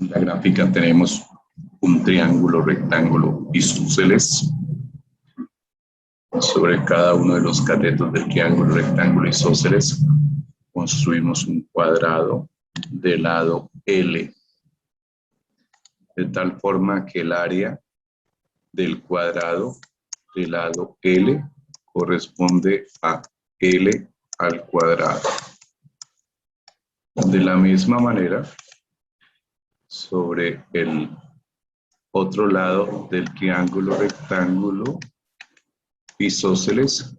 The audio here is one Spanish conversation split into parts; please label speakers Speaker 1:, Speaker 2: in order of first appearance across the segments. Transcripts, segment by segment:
Speaker 1: En la gráfica tenemos un triángulo, rectángulo, isósceles. Sobre cada uno de los catetos del triángulo, rectángulo, isósceles construimos un cuadrado de lado L, de tal forma que el área del cuadrado de lado L corresponde a L al cuadrado. De la misma manera, sobre el otro lado del triángulo, rectángulo, isósceles,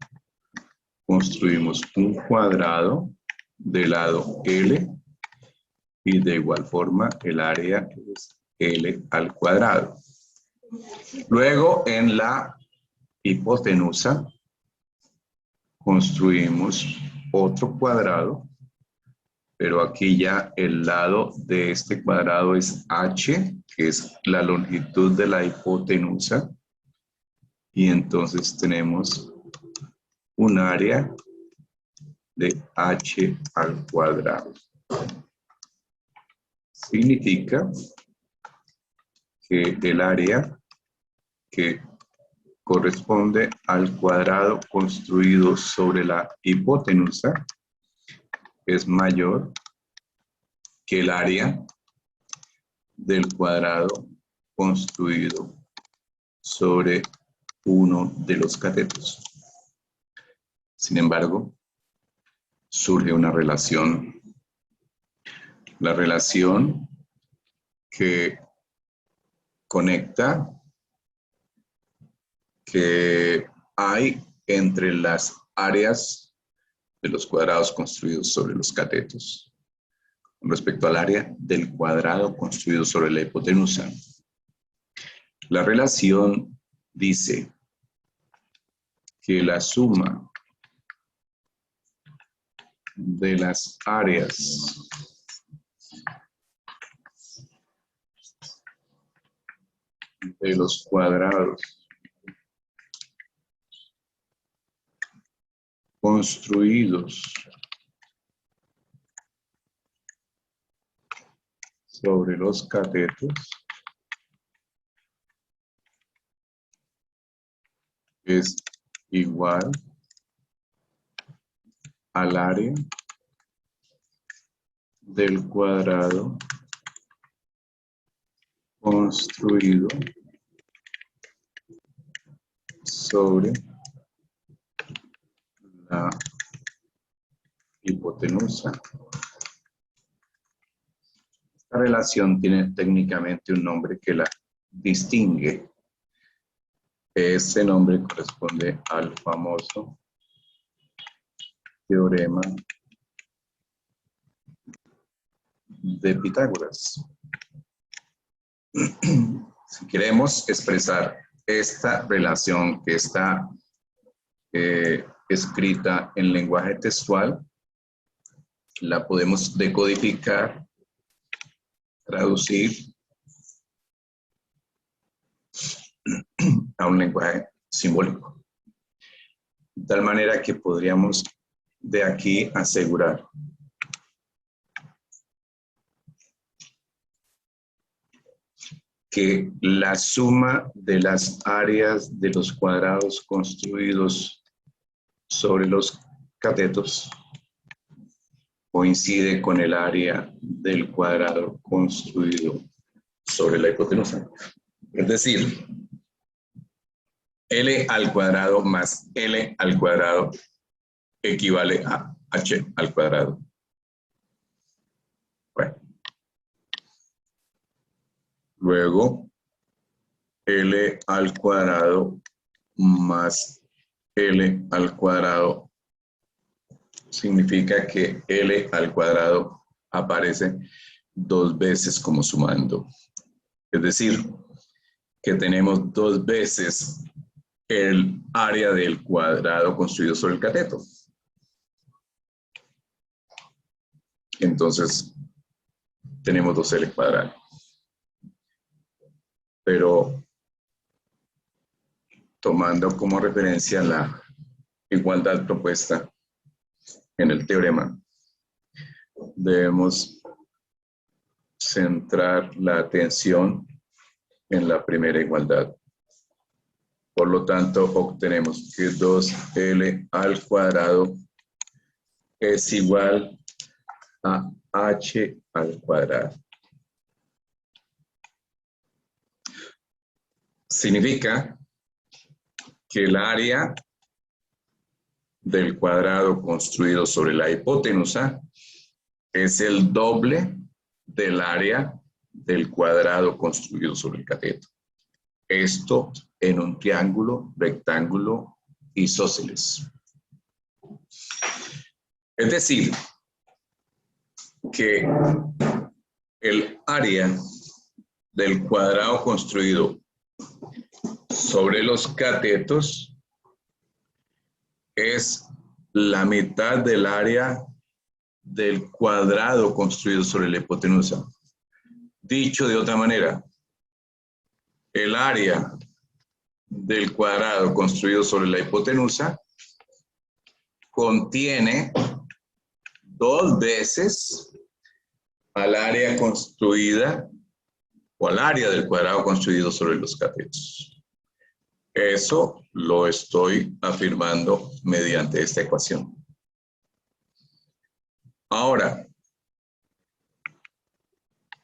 Speaker 1: construimos un cuadrado de lado L y de igual forma el área es L al cuadrado. Luego en la hipotenusa construimos otro cuadrado, pero aquí ya el lado de este cuadrado es H, que es la longitud de la hipotenusa, y entonces tenemos un área de H al cuadrado. Significa que el área que corresponde al cuadrado construido sobre la hipotenusa es mayor que el área del cuadrado construido sobre uno de los catetos. Sin embargo, surge una relación. La relación que conecta, que hay entre las áreas de los cuadrados construidos sobre los catetos con respecto al área del cuadrado construido sobre la hipotenusa. La relación dice que la suma de las áreas de los cuadrados construidos sobre los catetos es igual al área del cuadrado construido sobre la hipotenusa. Esta relación tiene técnicamente un nombre que la distingue. Ese nombre corresponde al famoso teorema de Pitágoras. Si queremos expresar esta relación que está escrita en lenguaje textual, la podemos decodificar, traducir a un lenguaje simbólico. De tal manera que podríamos de aquí asegurar que la suma de las áreas de los cuadrados construidos sobre los catetos coincide con el área del cuadrado construido sobre la hipotenusa. Es decir, L al cuadrado más L al cuadrado equivale a H al cuadrado. Bueno. Luego, L al cuadrado más L al cuadrado significa que L al cuadrado aparece dos veces como sumando. Es decir, que tenemos dos veces el área del cuadrado construido sobre el cateto. Entonces, tenemos 2L cuadrado. Pero, tomando como referencia la igualdad propuesta en el teorema, debemos centrar la atención en la primera igualdad. Por lo tanto, obtenemos que 2L al cuadrado es igual a H al cuadrado. Significa que el área del cuadrado construido sobre la hipotenusa es el doble del área del cuadrado construido sobre el cateto. Esto en un triángulo, rectángulo, isósceles. Es decir, que el área del cuadrado construido sobre los catetos es la mitad del área del cuadrado construido sobre la hipotenusa. Dicho de otra manera, el área del cuadrado construido sobre la hipotenusa contiene 2 veces al área construida o al área del cuadrado construido sobre los catetos. Eso lo estoy afirmando mediante esta ecuación. Ahora,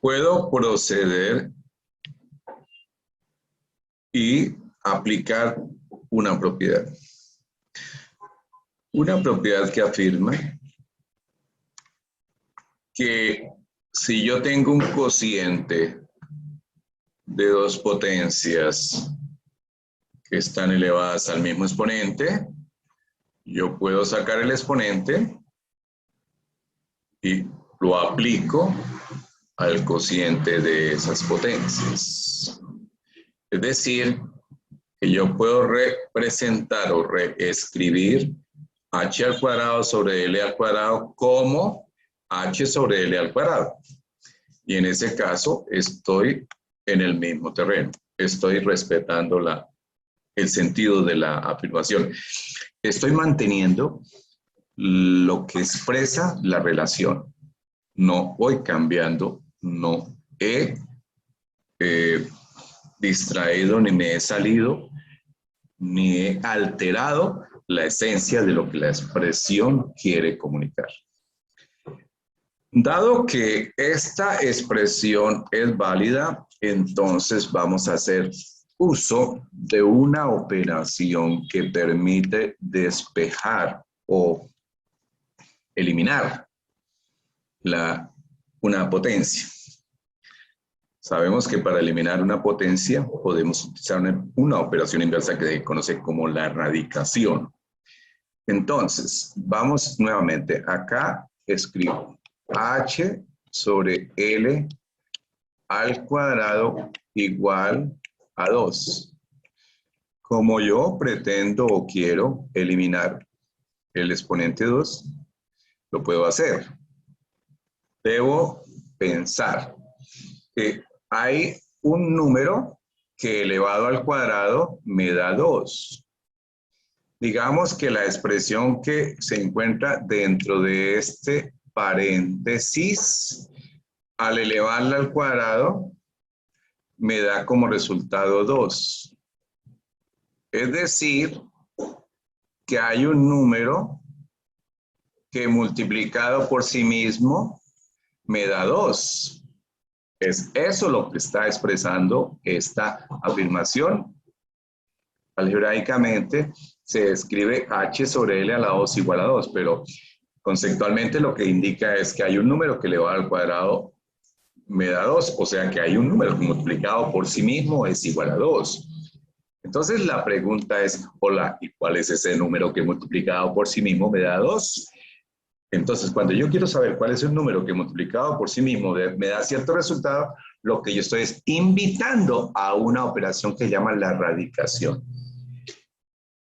Speaker 1: puedo proceder y aplicar una propiedad. Una propiedad que afirma que si yo tengo un cociente de 2 potencias que están elevadas al mismo exponente, yo puedo sacar el exponente y lo aplico al cociente de esas potencias. Es decir, que yo puedo representar o reescribir h al cuadrado sobre l al cuadrado como h sobre l al cuadrado. Y en ese caso estoy en el mismo terreno. Estoy respetando el sentido de la afirmación. Estoy manteniendo lo que expresa la relación. No voy cambiando, no he distraído, ni me he salido, ni he alterado la esencia de lo que la expresión quiere comunicar. Dado que esta expresión es válida, entonces vamos a hacer uso de una operación que permite despejar o eliminar una potencia. Sabemos que para eliminar una potencia podemos utilizar una operación inversa que se conoce como la radicación. Entonces, vamos nuevamente. Acá escribo h sobre l al cuadrado igual a 2. Como yo pretendo o quiero eliminar el exponente 2, lo puedo hacer. Debo pensar que hay un número que elevado al cuadrado me da 2. Digamos que la expresión que se encuentra dentro de este paréntesis, al elevarla al cuadrado, me da como resultado 2. Es decir, que hay un número que multiplicado por sí mismo me da 2. Es eso lo que está expresando esta afirmación. Algebraicamente se escribe h sobre l a la 2 igual a 2, pero conceptualmente lo que indica es que hay un número que elevado al cuadrado me da 2, o sea que hay un número que multiplicado por sí mismo es igual a 2. Entonces la pregunta es, hola, ¿y cuál es ese número que multiplicado por sí mismo me da 2? Entonces, cuando yo quiero saber cuál es el número que multiplicado por sí mismo me da cierto resultado, lo que yo estoy es invitando a una operación que llama la radicación.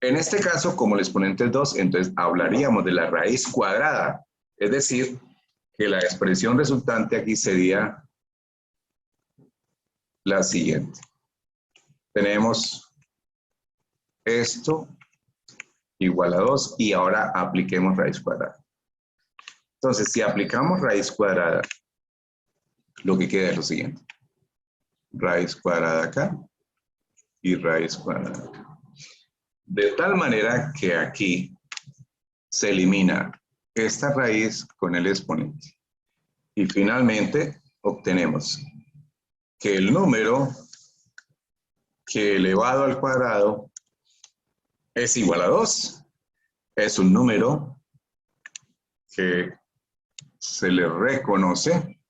Speaker 1: En este caso, como el exponente es 2, entonces hablaríamos de la raíz cuadrada. Es decir, que la expresión resultante aquí sería la siguiente. Tenemos esto igual a 2 y ahora apliquemos raíz cuadrada. Entonces, si aplicamos raíz cuadrada lo que queda es lo siguiente. Raíz cuadrada acá y raíz cuadrada acá. De tal manera que aquí se elimina esta raíz con el exponente. Y finalmente obtenemos que el número que elevado al cuadrado es igual a 2. Es un número que se le reconoce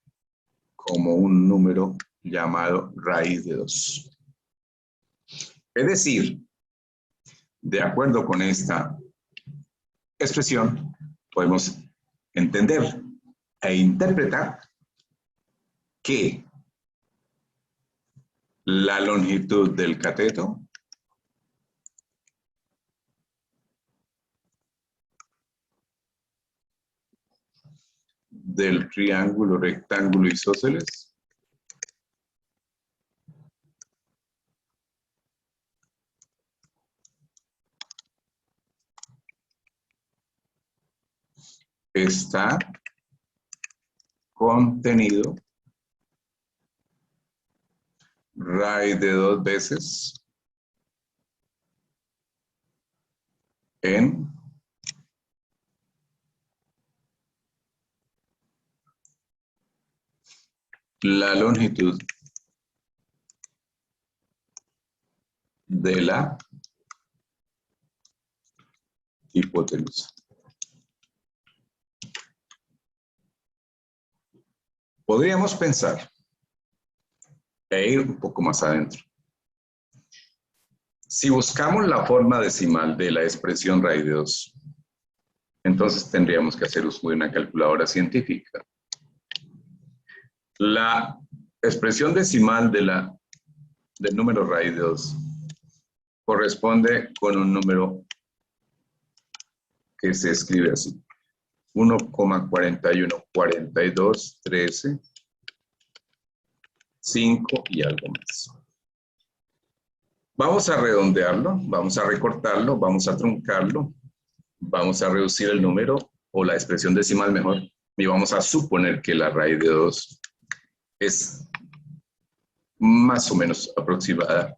Speaker 1: como un número llamado raíz de 2. Es decir, de acuerdo con esta expresión, podemos entender e interpretar que la longitud del cateto del triángulo, rectángulo isósceles está contenido raíz de 2 veces en la longitud de la hipotenusa. Podríamos pensar e ir un poco más adentro. Si buscamos la forma decimal de la expresión raíz de 2, entonces tendríamos que hacer uso de una calculadora científica. La expresión decimal del número raíz de 2 corresponde con un número que se escribe así: 1,414213 5 y algo más. Vamos a redondearlo, vamos a recortarlo, vamos a truncarlo, vamos a reducir el número o la expresión decimal mejor y vamos a suponer que la raíz de 2 es más o menos aproximada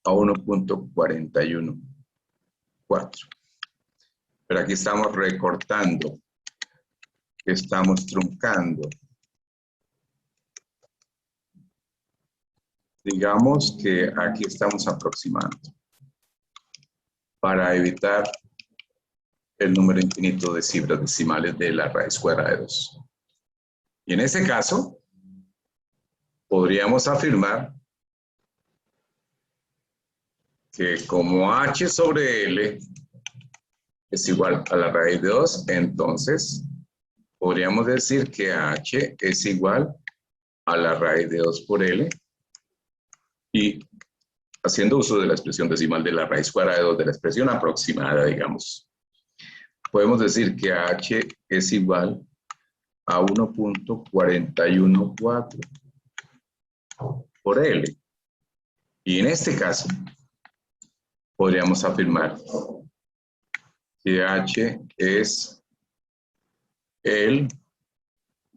Speaker 1: a 1,414. Pero aquí estamos recortando, estamos truncando. Digamos que aquí estamos aproximando para evitar el número infinito de cifras decimales de la raíz cuadrada de 2. Y en ese caso, podríamos afirmar que como h sobre L es igual a la raíz de 2, entonces podríamos decir que h es igual a la raíz de 2 por L. Y haciendo uso de la expresión decimal de la raíz cuadrada de 2, de la expresión aproximada, digamos, podemos decir que h es igual a 1,414 por L. Y en este caso, podríamos afirmar que h es el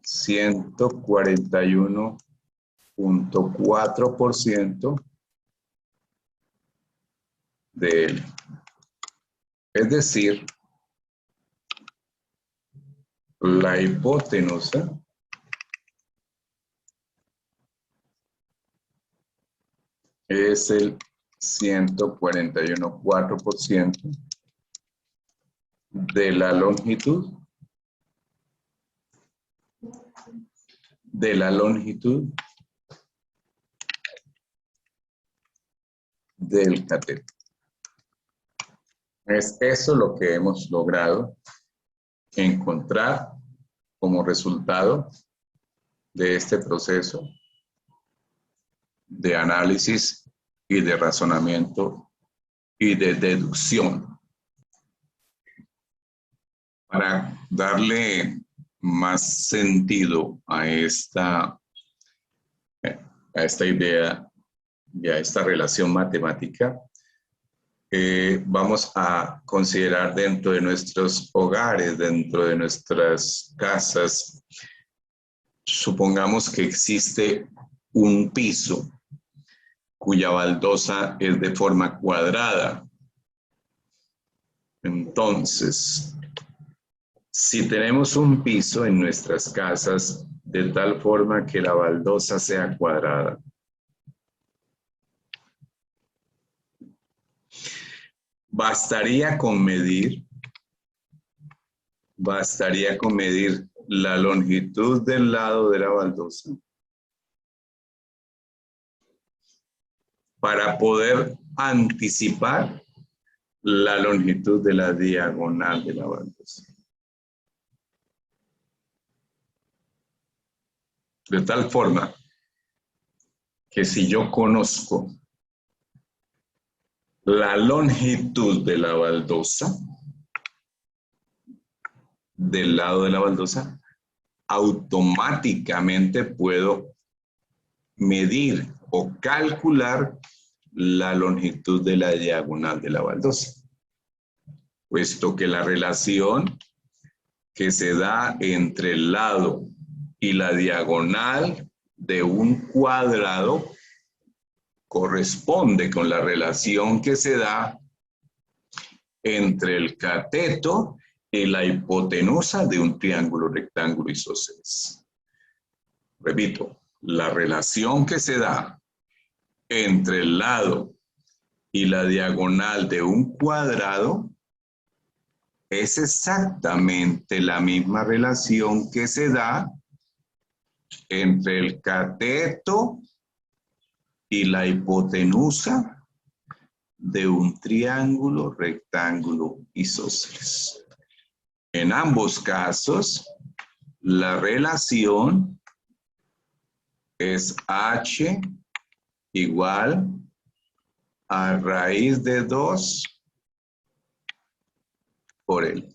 Speaker 1: 141,4% de L. Es decir, la hipotenusa es el 141,4% de la longitud del cateto. Es eso lo que hemos logrado encontrar como resultado de este proceso de análisis y de razonamiento y de deducción. Para darle más sentido a esta idea y a esta relación matemática, vamos a considerar dentro de nuestros hogares, dentro de nuestras casas, Supongamos que existe un piso cuya baldosa es de forma cuadrada. Entonces, si tenemos un piso en nuestras casas de tal forma que la baldosa sea cuadrada, bastaría con medir la longitud del lado de la baldosa para poder anticipar la longitud de la diagonal de la baldosa. De tal forma que si yo conozco la longitud de la baldosa, del lado de la baldosa, automáticamente puedo medir o calcular la longitud de la diagonal de la baldosa, puesto que la relación que se da entre el lado y la diagonal de un cuadrado corresponde con la relación que se da entre el cateto y la hipotenusa de un triángulo, rectángulo isósceles. Repito, la relación que se da entre el lado y la diagonal de un cuadrado es exactamente la misma relación que se da entre el cateto y la hipotenusa de un triángulo, rectángulo isósceles. En ambos casos, la relación es h igual a raíz de 2 por L.